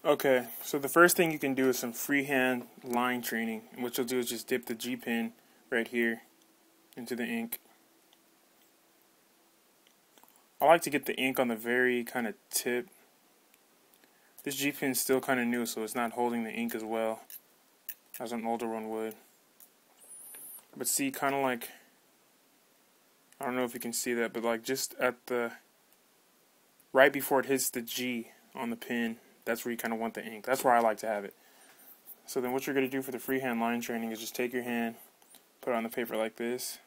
Okay, so the first thing you can do is some freehand line training. And what you'll do is just dip the G pen right here into the ink. I like to get the ink on the very kind of tip. This G pen is still kind of new, so it's not holding the ink as well as an older one would. But see, kind of like, I don't know if you can see that, but like just at the, right before it hits the G on the pen, that's where you kind of want the ink. That's where I like to have it. So then what you're going to do for the freehand line training is just take your hand, put it on the paper like this,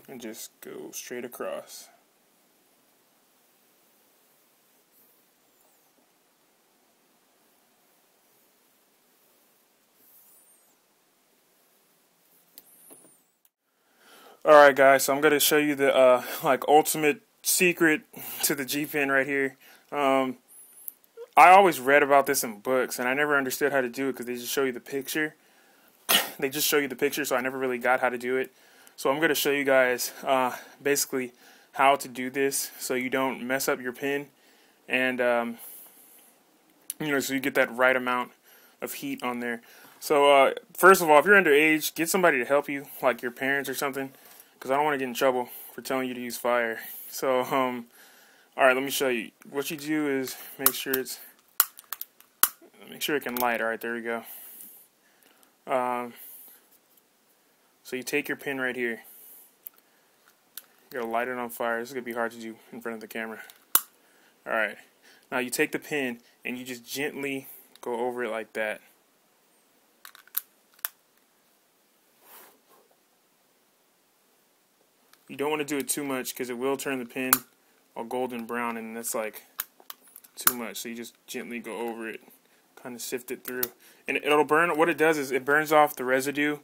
and just go straight across. Alright guys, so I'm going to show you the like ultimate secret to the G pen right here. I always read about this in books, and I never understood how to do it because they just show you the picture. They just show you the picture, so I never really got how to do it. So I'm going to show you guys basically how to do this so you don't mess up your pen, and so you get that right amount of heat on there. So first of all, if you're underage, get somebody to help you, like your parents or something, because I don't want to get in trouble for telling you to use fire. So alright, let me show you. What you do is make sure it can light. Alright, there we go. So you take your pen right here. You gotta light it on fire. This is gonna be hard to do in front of the camera. Alright. Now you take the pen and you just gently go over it like that. You don't want to do it too much because it will turn the pen all golden brown, and that's like too much. So you just gently go over it, kind of sift it through, and it'll burn. What it does is it burns off the residue.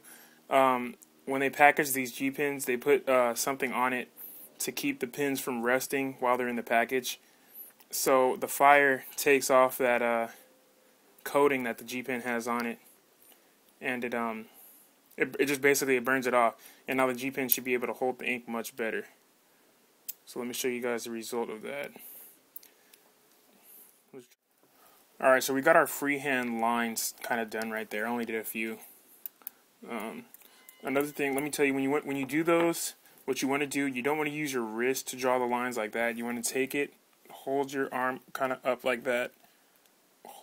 When they package these G pens, they put something on it to keep the pins from rusting while they're in the package. So the fire takes off that coating that the G pen has on it, and it just basically it burns it off. And now the G pen should be able to hold the ink much better. So let me show you guys the result of that. Alright, so we got our freehand lines kind of done right there. I only did a few. Another thing, let me tell you, when you do those, what you want to do, you don't want to use your wrist to draw the lines like that. You want to take it, hold your arm kind of up like that,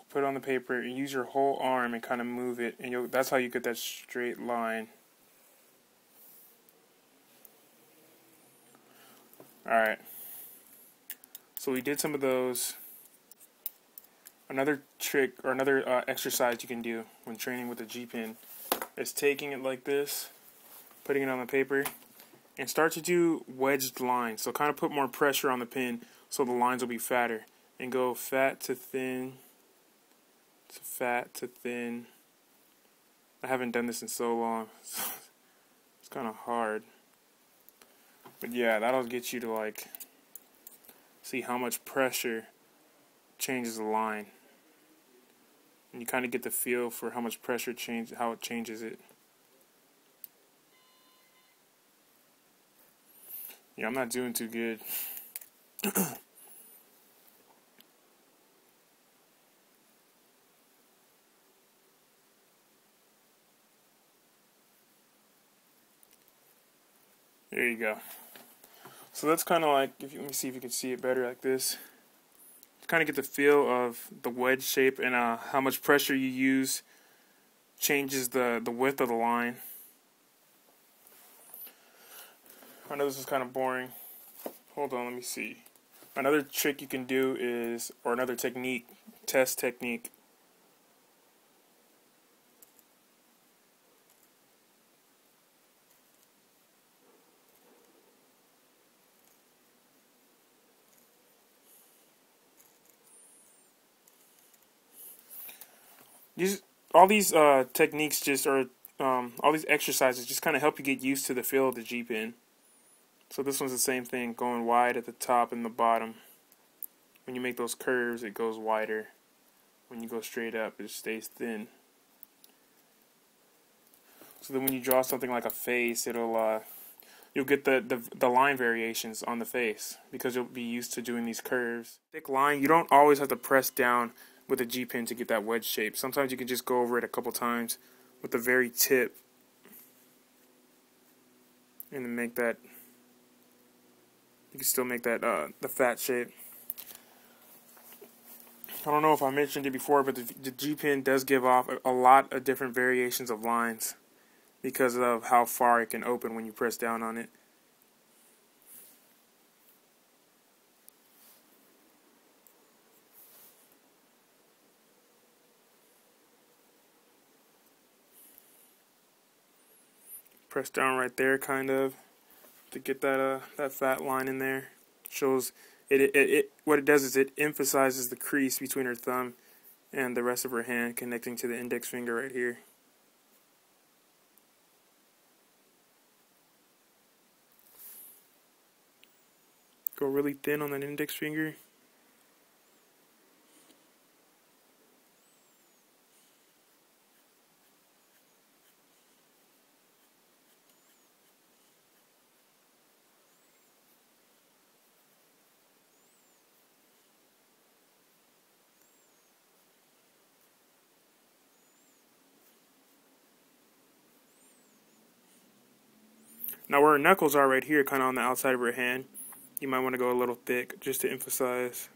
put it on the paper, and use your whole arm and kind of move it, and that's how you get that straight line. Alright, so we did some of those. Another trick or another exercise you can do when training with a G pen is taking it like this, putting it on the paper, and start to do wedged lines. So kind of put more pressure on the pen so the lines will be fatter, and go fat to thin to fat to thin. I haven't done this in so long, so it's kind of hard. But yeah, that'll get you to like see how much pressure changes the line. And you kind of get the feel for how much pressure how it changes it. Yeah, I'm not doing too good. There you go. So that's kind of like, let me see if you can see it better like this. Kind of get the feel of the wedge shape, and how much pressure you use changes the width of the line. I know this is kind of boring. Hold on, let me see. Another trick you can do is, or another technique, test technique. All these techniques all these exercises just kind of help you get used to the feel of the G pen. So this one's the same thing, going wide at the top and the bottom. When you make those curves, it goes wider. When you go straight up, it stays thin. So then when you draw something like a face, you'll get the line variations on the face because you'll be used to doing these curves. Thick line, you don't always have to press down with a G-pin to get that wedge shape. Sometimes you can just go over it a couple times with the very tip and then make that, you can still make that the fat shape. I don't know if I mentioned it before, but the G-pin does give off a lot of different variations of lines because of how far it can open when you press down on it. Press down right there, kind of, to get that that fat line in there. Shows it. What it does is it emphasizes the crease between her thumb and the rest of her hand, connecting to the index finger right here. Go really thin on that index finger. Now where her knuckles are right here, kind of on the outside of her hand, you might want to go a little thick just to emphasize.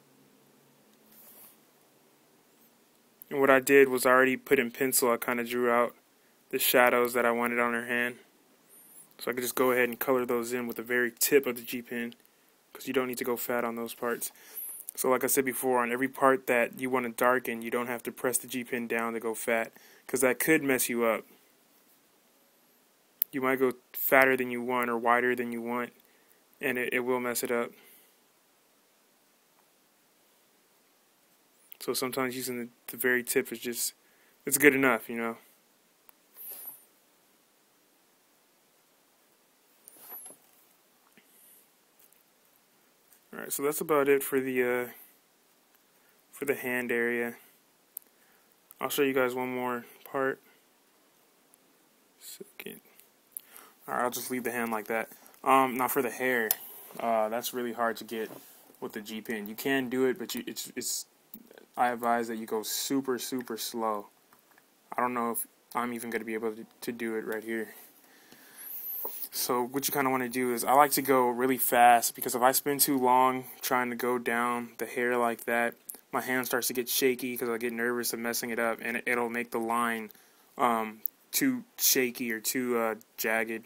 And what I did was I already put in pencil, I kind of drew out the shadows that I wanted on her hand. So I could just go ahead and color those in with the very tip of the G-pin, because you don't need to go fat on those parts. So like I said before, on every part that you want to darken, you don't have to press the G-pin down to go fat, because that could mess you up. You might go fatter than you want or wider than you want, and it will mess it up. So sometimes using the very tip is just, it's good enough, you know. Alright, so that's about it for the hand area. I'll show you guys one more part. Second. Alright, I'll just leave the hand like that. Now for the hair, that's really hard to get with the G-pin. You can do it, but I advise that you go super, super slow. I don't know if I'm even going to be able to do it right here. So what you kind of want to do is, I like to go really fast, because if I spend too long trying to go down the hair like that, my hand starts to get shaky because I get nervous of messing it up, and it'll make the line too shaky or too jagged.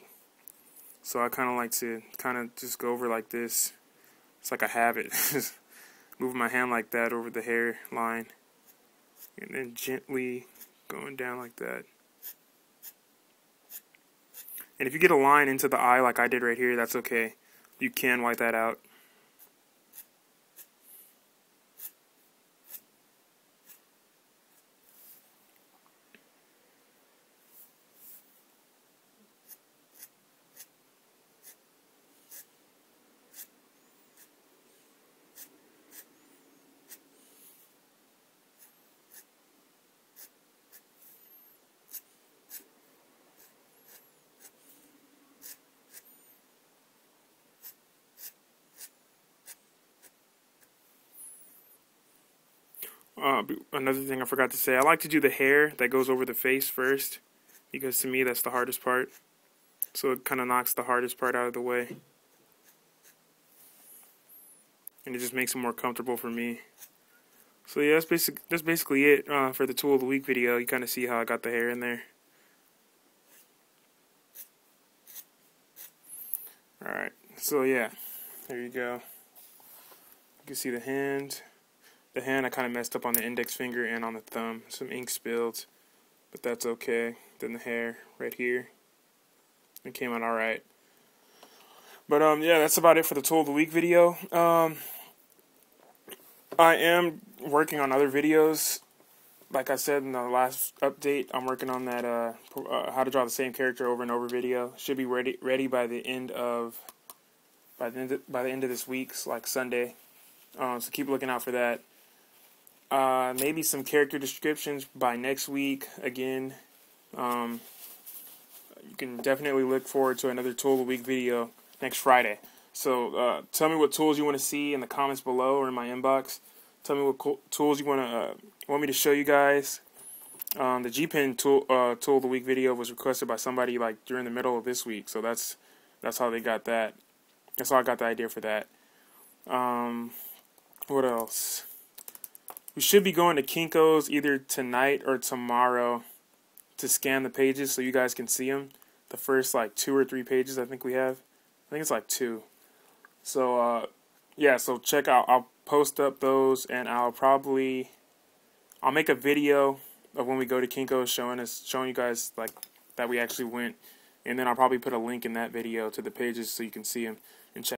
So I kind of like to just go over like this. It's like a habit. Move my hand like that over the hair line, and then gently going down like that. And if you get a line into the eye like I did right here, that's okay. You can wipe that out. Another thing I forgot to say, I like to do the hair that goes over the face first, because to me that's the hardest part. So it kind of knocks the hardest part out of the way, and it just makes it more comfortable for me. So yeah, that's basically it for the tool of the week video. You kind of see how I got the hair in there. Alright, so yeah, there you go. You can see the hand. The hand I kind of messed up on the index finger and on the thumb. Some ink spilled, but that's okay. Then the hair right here, it came out alright. But yeah, that's about it for the tool of the week video. I am working on other videos. Like I said in the last update, I'm working on that how to draw the same character over and over video. Should be ready by the end of this week, like Sunday. So keep looking out for that. Maybe some character descriptions by next week. Again, you can definitely look forward to another tool of the week video next Friday. So tell me what tools you want to see in the comments below or in my inbox. Tell me what tools you want me to show you guys. The G Pen tool of the week video was requested by somebody like during the middle of this week, so that's how they got that. That's how I got the idea for that. What else? We should be going to Kinko's either tonight or tomorrow to scan the pages so you guys can see them. The first like 2 or 3 pages I think we have. I think it's like 2. So yeah, so check out. I'll post up those, and I'll make a video of when we go to Kinko's showing you guys like that we actually went, and then I'll probably put a link in that video to the pages so you can see them and check.